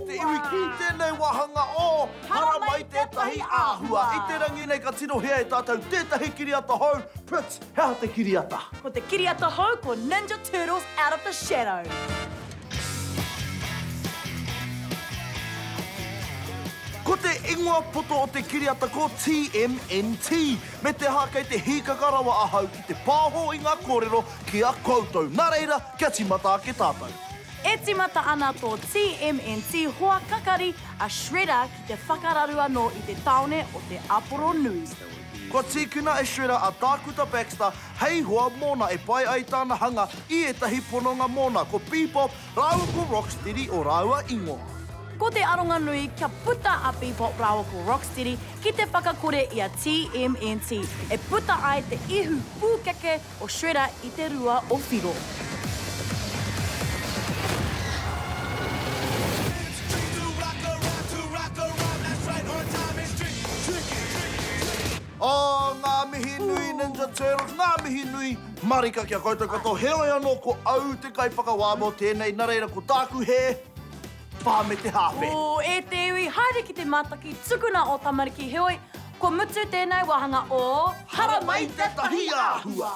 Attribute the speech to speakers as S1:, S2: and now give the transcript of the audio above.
S1: te iwi ki tēnei wahanga o hara mai tētahi āhua. I te rangi nei ka tino hea e tātou tētahi kiriata hou. Prince, hea te kiriata?
S2: Ko te kiriata hou, ko Ninja Turtles out of the shadow.
S1: Ko te ingoa poto o te kiriata ko TMNT. Me te hākei te hikakarawa ahau ki te pāho i ngā kōrero ki a koutou. Nā reira, kia timata ke tātou.
S2: E timata ana tō TMNT hoa kakari a Shredder ki te whakararu anō i te taone o te Aporo Nui.
S1: Ko tīkuna e Shredder a tākuta Baxter, hei hoa mōna e pai ai tāna hanga i etahi pononga mōna ko Bebop, rāua ko Rocksteady o rāua ingoa.
S2: Ko te aronga nui kia puta a Bebop rāua ko Rocksteady ki te whakakore i a TMNT. E puta ai te ihu pūkeke o Shredder i te rua o whiro.
S1: Oh, ngā mihi nui Ninja Turtles, ngā mihi nui marika kia koutou kato. Heoi anō ko au te kaipakawā mō tēnei, nā reira ko tāku he pā me te hāwhe.
S2: O, e te iwi, haere ki te mātaki, tukuna o tamariki heoi, ko mutu tēnei wahanga o
S1: Hara mai tētahi āhua.